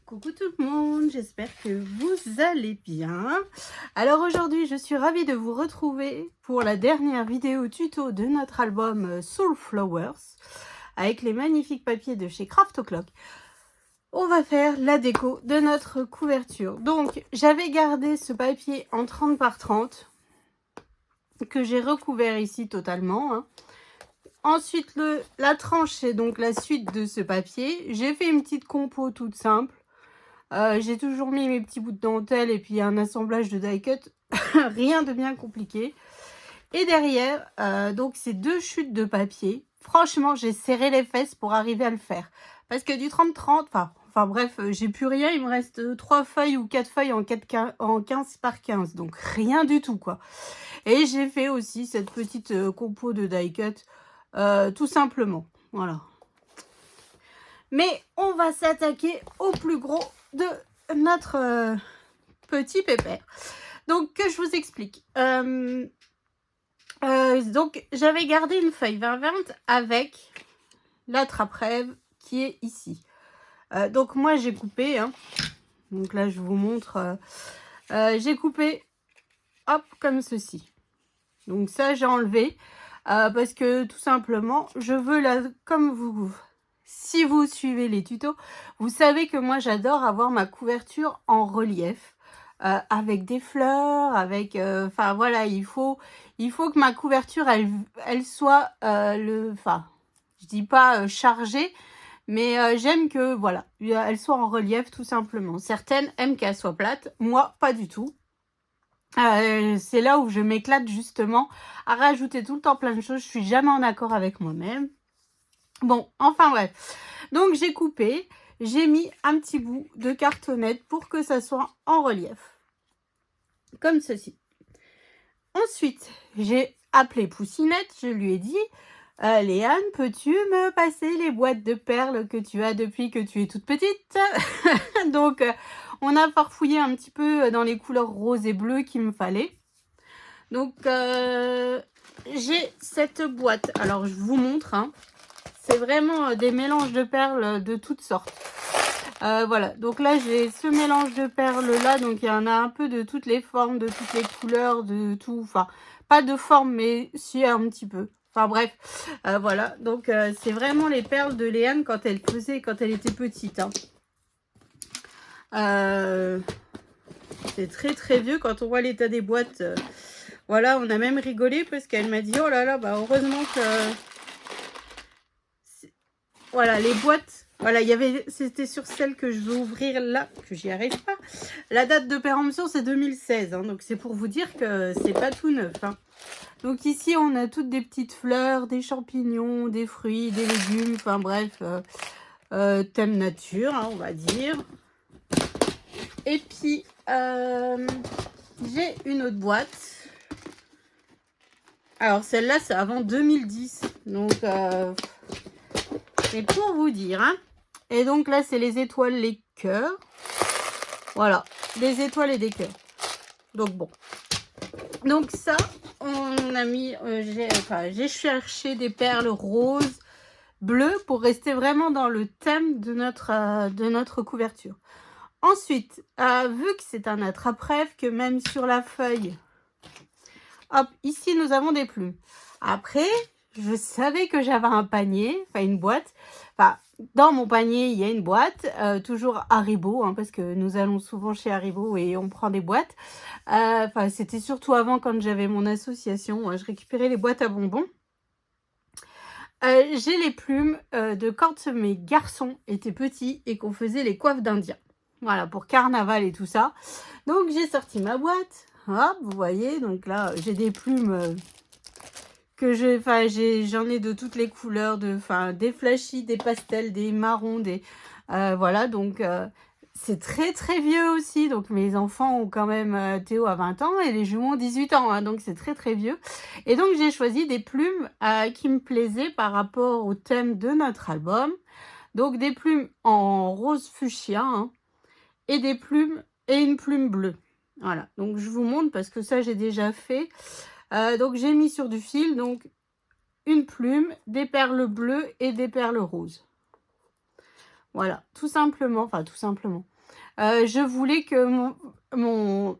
Coucou tout le monde, j'espère que vous allez bien. Alors aujourd'hui, je suis ravie de vous retrouver pour la dernière vidéo tuto de notre album Soul Flowers avec les magnifiques papiers de chez Craft O'Clock. On va faire la déco de notre couverture. Donc, j'avais gardé ce papier en 30 par 30 que j'ai recouvert ici totalement, hein. Ensuite, la tranche, c'est donc la suite de ce papier. J'ai fait une petite compo toute simple. J'ai toujours mis mes petits bouts de dentelle et puis un assemblage de die cut. Rien de bien compliqué. Et derrière, donc ces deux chutes de papier. Franchement, j'ai serré les fesses pour arriver à le faire. Parce que du 30-30, enfin bref, j'ai plus rien. Il me reste 3 feuilles ou 4 feuilles en 15 par 15. Donc rien du tout, quoi. Et j'ai fait aussi cette petite compo de die cut. Tout simplement. Voilà. Mais on va s'attaquer au plus gros de notre petit pépère. Donc, que je vous explique. Donc, j'avais gardé une feuille 20-20 avec la trappe-rêve qui est ici. Donc, moi, j'ai coupé. Hein. Donc là, je vous montre. J'ai coupé, hop, comme ceci. Donc, ça, j'ai enlevé. Parce que, tout simplement, je veux la... Comme vous... Si vous suivez les tutos, vous savez que moi j'adore avoir ma couverture en relief avec des fleurs, avec, enfin voilà, il faut que ma couverture elle soit je dis pas chargée, mais j'aime que voilà, elle soit en relief tout simplement. Certaines aiment qu'elle soit plate, moi pas du tout. C'est là où je m'éclate justement à rajouter tout le temps plein de choses. Je suis jamais en accord avec moi-même. Bon, enfin bref. Donc j'ai coupé, j'ai mis un petit bout de cartonnette pour que ça soit en relief. Comme ceci. Ensuite, j'ai appelé Poussinette, je lui ai dit Léane, peux-tu me passer les boîtes de perles que tu as depuis que tu es toute petite? Donc, on a farfouillé un petit peu dans les couleurs rose et bleu qu'il me fallait. Donc, j'ai cette boîte. Alors, je vous montre, hein. C'est vraiment des mélanges de perles de toutes sortes. Voilà, donc là j'ai ce mélange de perles là, donc il y en a un peu de toutes les formes, de toutes les couleurs, de tout, enfin pas de forme mais si un petit peu. Enfin bref, voilà, donc c'est vraiment les perles de Léane quand elle était petite. Hein. C'est très très vieux quand on voit l'état des boîtes. Voilà, on a même rigolé parce qu'elle m'a dit oh là là, bah heureusement que... Voilà, les boîtes, voilà, c'était sur celle que je veux ouvrir là, que j'y arrive pas. La date de péremption, c'est 2016, hein, donc c'est pour vous dire que c'est pas tout neuf. Hein. Donc ici, on a toutes des petites fleurs, des champignons, des fruits, des légumes, enfin bref, thème nature, hein, on va dire. Et puis, j'ai une autre boîte. Alors celle-là, c'est avant 2010, donc... c'est pour vous dire, hein. Et donc là, c'est les étoiles, les cœurs. Voilà, des étoiles et des cœurs. Donc bon. Donc ça, on a mis... j'ai cherché des perles roses, bleues, pour rester vraiment dans le thème de notre couverture. Ensuite, vu que c'est un attrape-rêve, que même sur la feuille... Hop, ici, nous avons des plumes. Après... Je savais que j'avais un panier, enfin une boîte. Enfin, dans mon panier, il y a une boîte, toujours Haribo, hein, parce que nous allons souvent chez Haribo et on prend des boîtes. Enfin, c'était surtout avant quand j'avais mon association, je récupérais les boîtes à bonbons. J'ai les plumes de quand mes garçons étaient petits et qu'on faisait les coiffes d'indiens. Voilà, pour carnaval et tout ça. Donc, j'ai sorti ma boîte. Hop, vous voyez, donc là, j'ai des plumes... que j'en ai de toutes les couleurs, des flashy, des pastels, des marrons, voilà, donc c'est très très vieux aussi, donc mes enfants ont quand même, Théo a 20 ans et les jumeaux ont 18 ans, hein, donc c'est très très vieux. Et donc j'ai choisi des plumes qui me plaisaient par rapport au thème de notre album, donc des plumes en rose fuchsia, hein, et une plume bleue. Voilà, donc je vous montre parce que ça j'ai déjà fait. Donc j'ai mis sur du fil donc une plume, des perles bleues et des perles roses. Voilà, tout simplement, enfin tout simplement. Je voulais que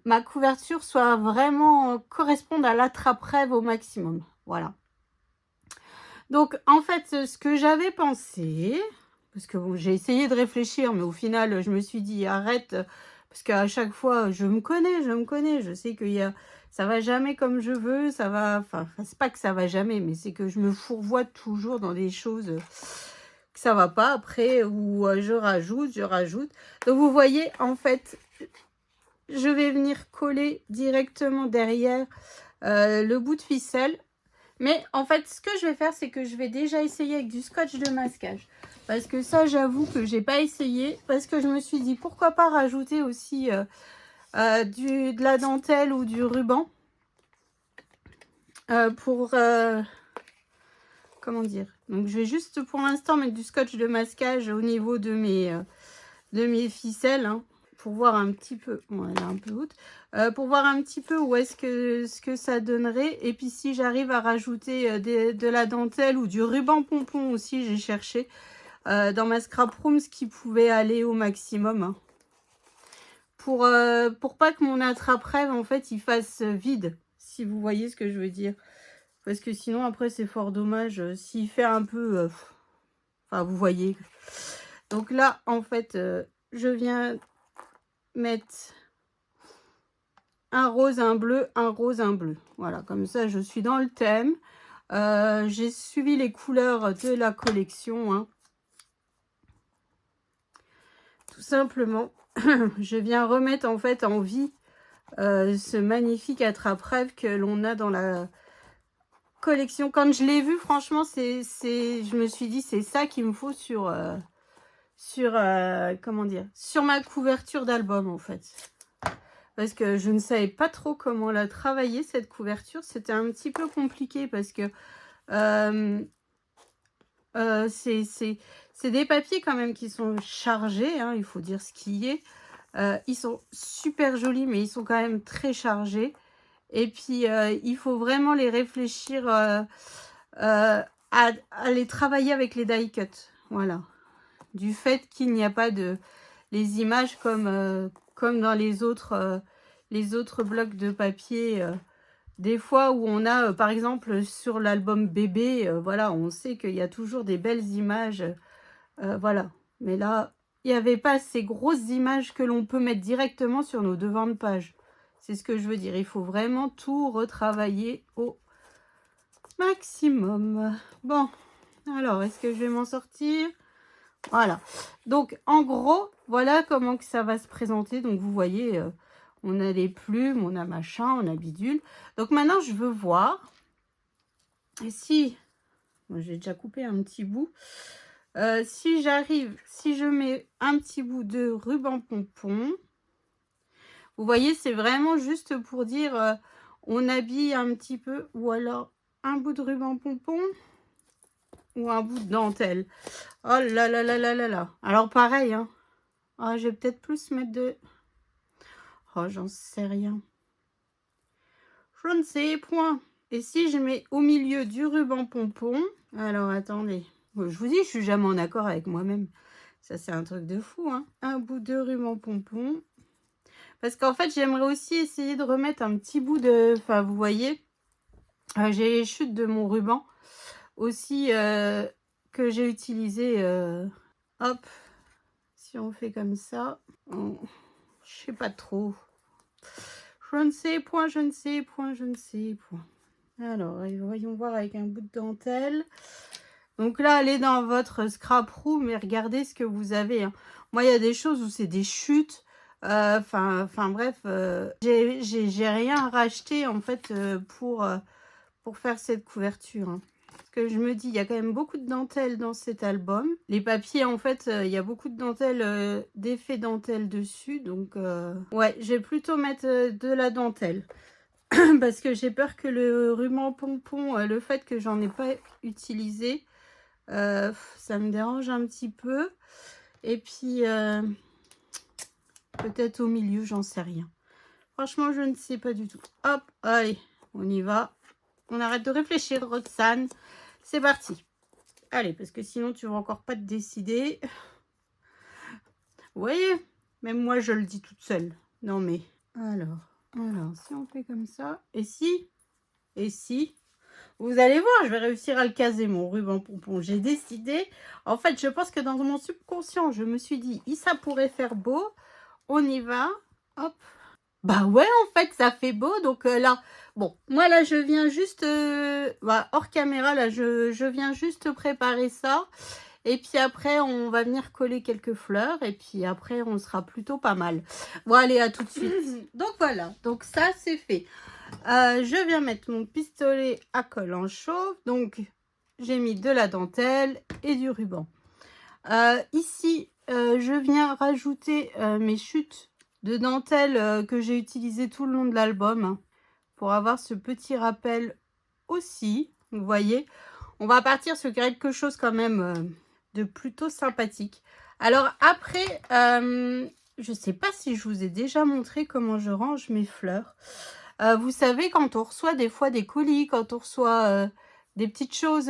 ma couverture soit vraiment corresponde à l'attrape-rêve au maximum. Voilà. Donc, en fait, ce que j'avais pensé, parce que bon, j'ai essayé de réfléchir, mais au final, je me suis dit: «Arrête», parce qu'à chaque fois, je me connais, je sais ça va jamais comme je veux, ça va enfin, c'est pas que ça va jamais, mais c'est que je me fourvoie toujours dans des choses, que ça va pas après ou je rajoute. Donc vous voyez, en fait, je vais venir coller directement derrière, le bout de ficelle. Mais en fait, ce que je vais faire, c'est que je vais déjà essayer avec du scotch de masquage. Parce que ça, j'avoue que j'ai pas essayé. Parce que je me suis dit, pourquoi pas rajouter aussi de la dentelle ou du ruban. Comment dire? Donc, je vais juste pour l'instant mettre du scotch de masquage au niveau de mes ficelles. Hein, pour voir un petit peu, bon, elle est un peu haute, pour voir un petit peu où est-ce ce que ça donnerait. Et puis si j'arrive à rajouter de la dentelle ou du ruban pompon aussi, j'ai cherché dans ma scrap room ce qui pouvait aller au maximum. Hein, pour pas que mon attrape-rêve en fait il fasse vide, si vous voyez ce que je veux dire. Parce que sinon après c'est fort dommage s'il fait un peu... enfin vous voyez. Donc là en fait je viens mettre un rose, un bleu, un rose, un bleu. Voilà, comme ça, je suis dans le thème. J'ai suivi les couleurs de la collection. Hein. Tout simplement, je viens remettre en fait en vie ce magnifique attrape-rêve que l'on a dans la collection. Quand je l'ai vu, franchement, je me suis dit, c'est ça qu'il me faut comment dire, sur ma couverture d'album en fait. Parce que je ne savais pas trop comment la travailler, cette couverture. C'était un petit peu compliqué parce que c'est des papiers quand même qui sont chargés. Hein, il faut dire ce qui est. Ils sont super jolis, mais ils sont quand même très chargés. Et puis, il faut vraiment les réfléchir à les travailler avec les die cut. Voilà. Du fait qu'il n'y a pas les images comme dans les autres blocs de papier. Des fois où on a, par exemple, sur l'album bébé, voilà, on sait qu'il y a toujours des belles images. Voilà. Mais là, il n'y avait pas ces grosses images que l'on peut mettre directement sur nos devants de page. C'est ce que je veux dire. Il faut vraiment tout retravailler au maximum. Bon, alors, est-ce que je vais m'en sortir ? Voilà. Donc, en gros, voilà comment que ça va se présenter. Donc, vous voyez, on a les plumes, on a machin, on a bidule. Donc, maintenant, je veux voir si... Bon, j'ai déjà coupé un petit bout. Si je mets un petit bout de ruban pompon, vous voyez, c'est vraiment juste pour dire, on habille un petit peu, ou alors un bout de ruban pompon, ou un bout de dentelle. Oh là là là là là là. Alors pareil, hein. Ah, je vais peut-être plus mettre de... Oh, j'en sais rien. Je ne sais point. Et si je mets au milieu du ruban pompon... Alors, attendez. Bon, je vous dis, je suis jamais en accord avec moi-même. Ça, c'est un truc de fou, hein. Un bout de ruban pompon. Parce qu'en fait, j'aimerais aussi essayer de remettre un petit bout de... Enfin, vous voyez, j'ai les chutes de mon ruban aussi que j'ai utilisé. Hop, si on fait comme ça, je sais pas trop. Je ne sais point, je ne sais point, je ne sais point. Alors, voyons voir avec un bout de dentelle. Donc là, allez dans votre scrap room et regardez ce que vous avez. Hein. Moi, il y a des choses où c'est des chutes. Enfin bref, j'ai rien racheté en fait pour faire cette couverture. Hein. Parce que je me dis, il y a quand même beaucoup de dentelle dans cet album. Les papiers, en fait, il y a beaucoup de dentelle, d'effet dentelle dessus. Donc, ouais, je vais plutôt mettre de la dentelle. Parce que j'ai peur que le ruban pompon, le fait que j'en ai pas utilisé, ça me dérange un petit peu. Et puis, peut-être au milieu, j'en sais rien. Franchement, je ne sais pas du tout. Hop, allez, on y va. On arrête de réfléchir, Roxane. C'est parti. Allez, parce que sinon, tu vas encore pas te décider. Vous voyez, Même moi, je le dis toute seule. Non, mais... Alors, si on fait comme ça... Et si... Vous allez voir, je vais réussir à le caser, mon ruban pompon. J'ai décidé... En fait, je pense que dans mon subconscient, je me suis dit, ça pourrait faire beau. On y va. Hop. Bah ouais, en fait, ça fait beau. Donc là, bon, moi là, je viens juste... hors caméra, là, je viens juste préparer ça. Et puis après, on va venir coller quelques fleurs. Et puis après, on sera plutôt pas mal. Bon, allez, à tout de suite. Donc voilà, donc ça, c'est fait. Je viens mettre mon pistolet à colle en chauve. Donc, j'ai mis de la dentelle et du ruban. Ici, je viens rajouter mes chutes de dentelle que j'ai utilisées tout le long de l'album. Hein, pour avoir ce petit rappel aussi. Vous voyez, on va partir sur quelque chose quand même de plutôt sympathique. Alors après, je sais pas si je vous ai déjà montré comment je range mes fleurs. Vous savez, quand on reçoit des fois des colis, quand on reçoit des petites choses,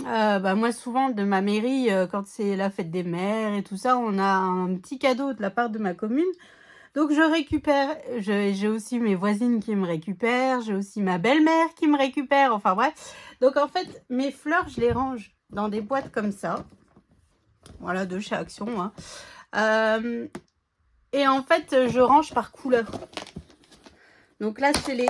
moi souvent de ma mairie, quand c'est la fête des mères et tout ça, on a un petit cadeau de la part de ma commune. Donc je récupère, j'ai aussi mes voisines qui me récupèrent, j'ai aussi ma belle-mère qui me récupère, enfin bref. Donc en fait, mes fleurs, je les range dans des boîtes comme ça. Voilà, de chez Action. Hein. Et en fait, je range par couleur. Donc là, c'est les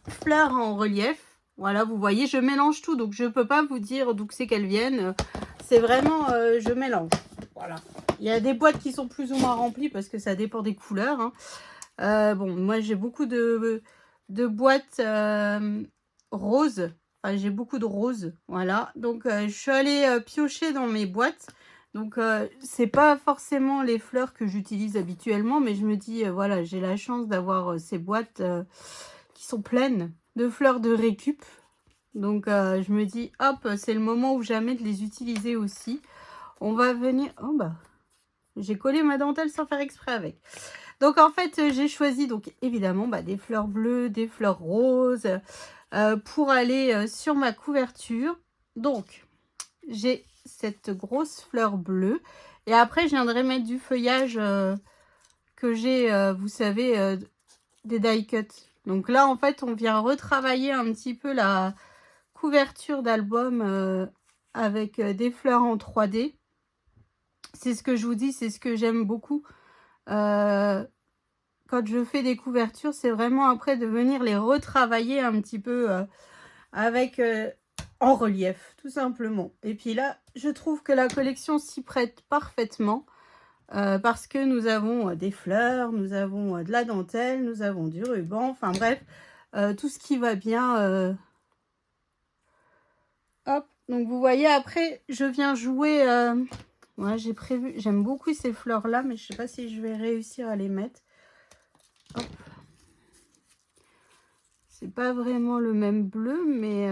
fleurs en relief. Voilà, vous voyez, je mélange tout. Donc je ne peux pas vous dire d'où c'est qu'elles viennent. C'est vraiment, je mélange. Voilà. Il y a des boîtes qui sont plus ou moins remplies parce que ça dépend des couleurs. Hein. Bon, moi, j'ai beaucoup de boîtes roses. Enfin, j'ai beaucoup de roses. Voilà. Donc, je suis allée piocher dans mes boîtes. Donc, c'est pas forcément les fleurs que j'utilise habituellement. Mais je me dis, voilà, j'ai la chance d'avoir ces boîtes qui sont pleines de fleurs de récup. Donc, je me dis, hop, c'est le moment ou jamais de les utiliser aussi. On va venir... Oh, bah... J'ai collé ma dentelle sans faire exprès avec. Donc, en fait, j'ai choisi, donc évidemment, des fleurs bleues, des fleurs roses pour aller sur ma couverture. Donc, j'ai cette grosse fleur bleue. Et après, je viendrai mettre du feuillage que j'ai, vous savez, des die cuts. Donc là, en fait, on vient retravailler un petit peu la couverture d'album avec des fleurs en 3D. C'est ce que je vous dis, c'est ce que j'aime beaucoup. Quand je fais des couvertures, c'est vraiment après de venir les retravailler un petit peu avec en relief, tout simplement. Et puis là, je trouve que la collection s'y prête parfaitement parce que nous avons des fleurs, nous avons de la dentelle, nous avons du ruban, enfin bref, tout ce qui va bien. Hop, donc vous voyez, après, je viens jouer... Ouais, j'ai prévu, j'aime beaucoup ces fleurs là, mais je sais pas si je vais réussir à les mettre. Hop. C'est pas vraiment le même bleu, mais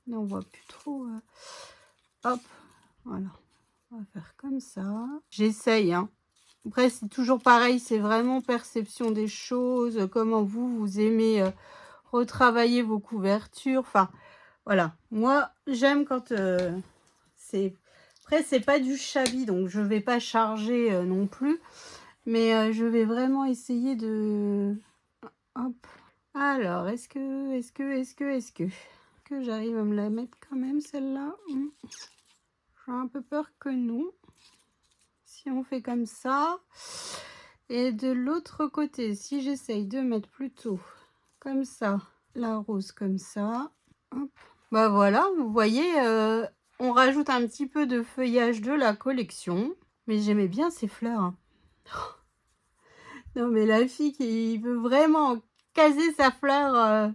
on voit plus trop. Hop, voilà, on va faire comme ça. J'essaye, hein. Après, c'est toujours pareil, c'est vraiment perception des choses, comment vous aimez retravailler vos couvertures. Enfin, voilà, moi, j'aime quand c'est... Après, c'est pas du shabby, donc je vais pas charger non plus. Mais je vais vraiment essayer de... Hop. Alors, est-ce que j'arrive à me la mettre quand même, celle-là? J'ai un peu peur que non. Si on fait comme ça. Et de l'autre côté, si j'essaye de mettre plutôt comme ça, la rose comme ça. Hop. Bah voilà, vous voyez... on rajoute un petit peu de feuillage de la collection. Mais j'aimais bien ces fleurs. Hein. Non, mais la fille qui veut vraiment caser sa fleur...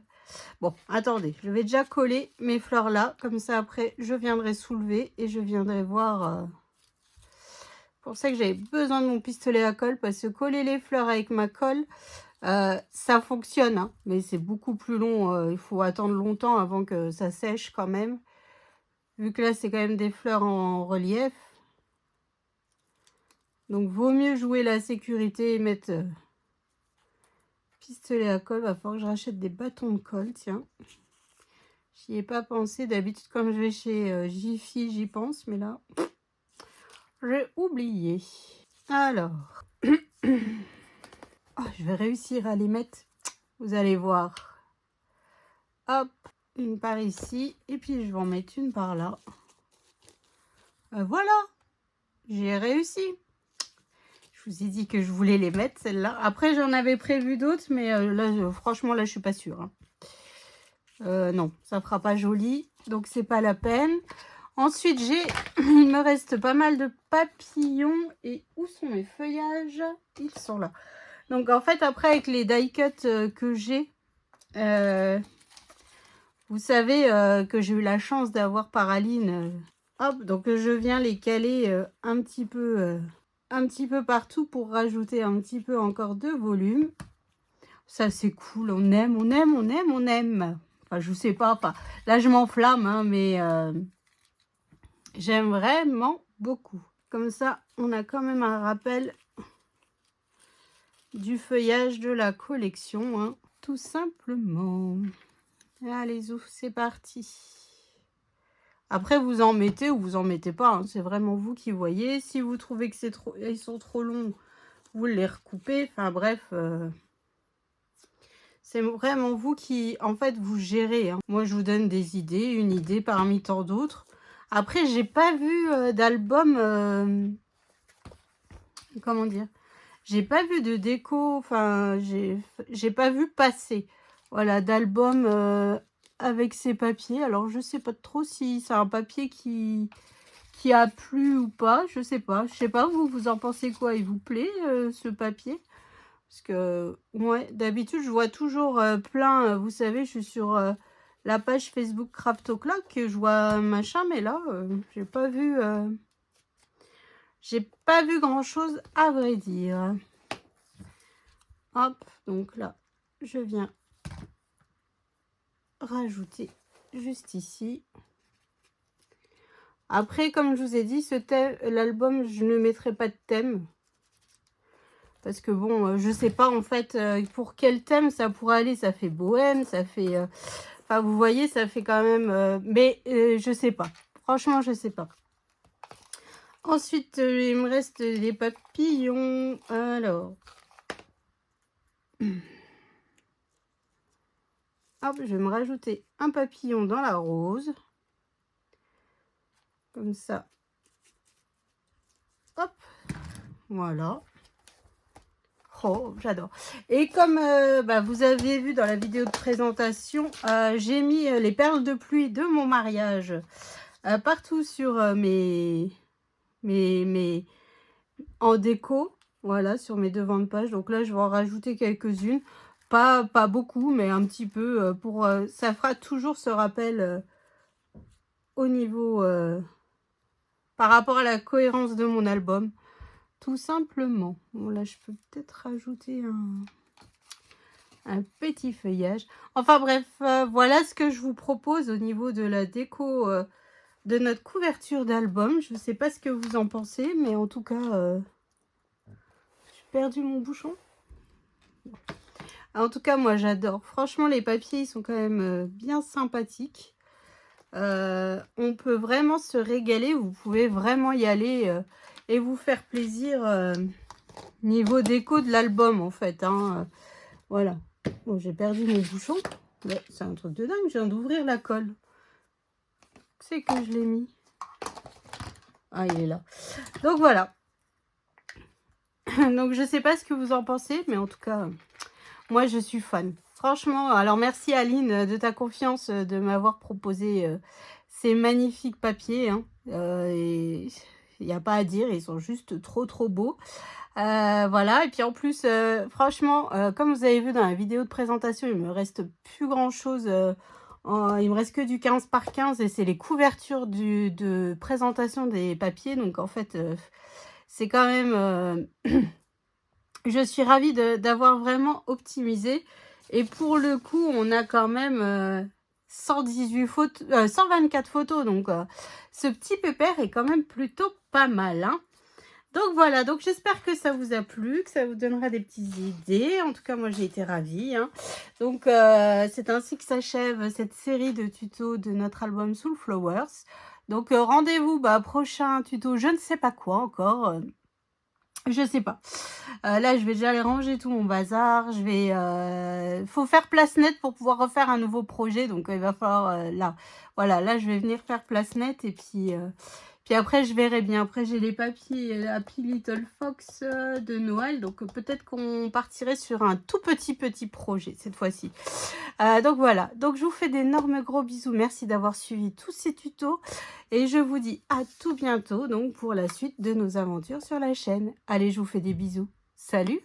Bon, attendez, je vais déjà coller mes fleurs là. Comme ça, après, je viendrai soulever et je viendrai voir... pour ça que j'avais besoin de mon pistolet à colle. Parce que coller les fleurs avec ma colle, ça fonctionne. Hein, mais c'est beaucoup plus long. Il faut attendre longtemps avant que ça sèche quand même. Vu que là, c'est quand même des fleurs en relief. Donc, vaut mieux jouer la sécurité et mettre pistolet à colle. Va falloir que je rachète des bâtons de colle, tiens. J'y ai pas pensé. D'habitude, quand je vais chez Jiffy, j'y pense. Mais là, j'ai oublié. Alors, oh, je vais réussir à les mettre. Vous allez voir. Hop, une par ici. Et puis, je vais en mettre une par là. Voilà, j'ai réussi. Je vous ai dit que je voulais les mettre, celles-là. Après, j'en avais prévu d'autres, mais là, franchement, là, je suis pas sûre. Hein. Non, ça fera pas joli, donc c'est pas la peine. Ensuite, il me reste pas mal de papillons. Et où sont mes feuillages? Ils sont là. Donc, en fait, après, avec les die cuts que j'ai, vous savez que j'ai eu la chance d'avoir par Aline. Hop, donc je viens les caler un petit peu partout pour rajouter un petit peu encore de volume. Ça, c'est cool. On aime, on aime, on aime, on aime. Enfin, je sais pas. Enfin, là, je m'enflamme, hein, mais j'aime vraiment beaucoup. Comme ça, on a quand même un rappel du feuillage de la collection, hein, tout simplement. Allez, c'est parti. Après, vous en mettez ou vous en mettez pas. Hein. C'est vraiment vous qui voyez. Si vous trouvez que ils sont trop longs, vous les recoupez. Enfin bref, c'est vraiment vous qui, en fait, vous gérez. Hein. Moi, je vous donne des idées, une idée parmi tant d'autres. Après, j'ai pas vu d'album. Comment dire? J'ai pas vu de déco. Enfin, j'ai pas vu passer. Voilà, d'album avec ces papiers. Alors, je sais pas trop si c'est un papier qui a plu ou pas. Je sais pas. Je sais pas, vous en pensez quoi? Il vous plaît ce papier? Parce que, ouais, d'habitude, je vois toujours plein. Vous savez, je suis sur la page Facebook Craft O'Clock. Je vois machin, mais là, j'ai pas vu grand chose à vrai dire. Hop, donc là, je viens rajouter juste ici. Après, comme je vous ai dit, l'album, je ne mettrai pas de thème. Parce que bon, je sais pas en fait pour quel thème ça pourrait aller. Ça fait bohème, ça fait... Enfin, vous voyez, ça fait quand même... mais je sais pas. Franchement, je sais pas. Ensuite, il me reste des papillons. Alors... Hop, je vais me rajouter un papillon dans la rose. Comme ça. Hop. Voilà. Oh, j'adore. Et comme vous avez vu dans la vidéo de présentation, j'ai mis les perles de pluie de mon mariage partout sur en déco. Voilà, sur mes devants de page. Donc là, je vais en rajouter quelques-unes. Pas beaucoup, mais un petit peu. Ça fera toujours ce rappel au niveau... par rapport à la cohérence de mon album. Tout simplement. Bon, là, je peux peut-être rajouter un petit feuillage. Enfin bref, voilà ce que je vous propose au niveau de la déco de notre couverture d'album. Je ne sais pas ce que vous en pensez, mais en tout cas, j'ai perdu mon bouchon. En tout cas, moi, j'adore. Franchement, les papiers, ils sont quand même bien sympathiques. On peut vraiment se régaler. Vous pouvez vraiment y aller et vous faire plaisir niveau déco de l'album, en fait. Hein. Voilà. Bon, j'ai perdu mon bouchon. C'est un truc de dingue. Je viens d'ouvrir la colle. C'est que je l'ai mis. Ah, il est là. Donc, voilà. Donc, je sais pas ce que vous en pensez, mais en tout cas, moi, je suis fan. Franchement, alors merci Aline de ta confiance de m'avoir proposé ces magnifiques papiers. Hein. Et il n'y a pas à dire, ils sont juste trop beaux. Voilà, et puis en plus, franchement, comme vous avez vu dans la vidéo de présentation, il me reste plus grand chose. Il me reste que du 15 par 15 et c'est les couvertures de présentation des papiers. Donc en fait, c'est quand même... je suis ravie d'avoir vraiment optimisé. Et pour le coup, on a quand même 124 photos. Donc, ce petit pépère est quand même plutôt pas mal. Hein. Donc, voilà. Donc, j'espère que ça vous a plu, que ça vous donnera des petites idées. En tout cas, moi, j'ai été ravie. Hein. Donc, c'est ainsi que s'achève cette série de tutos de notre album Soul Flowers. Donc rendez-vous prochain tuto, je ne sais pas quoi encore. Je sais pas. Là, je vais déjà aller ranger tout mon bazar. Je vais, faut faire place nette pour pouvoir refaire un nouveau projet. Donc, il va falloir là, voilà, là, je vais venir faire place nette et puis après, je verrai bien. Après, j'ai les papiers Happy Little Fox de Noël. Donc, peut-être qu'on partirait sur un tout petit projet cette fois-ci. Donc, voilà. Donc, je vous fais d'énormes gros bisous. Merci d'avoir suivi tous ces tutos. Et je vous dis à tout bientôt donc pour la suite de nos aventures sur la chaîne. Allez, je vous fais des bisous. Salut!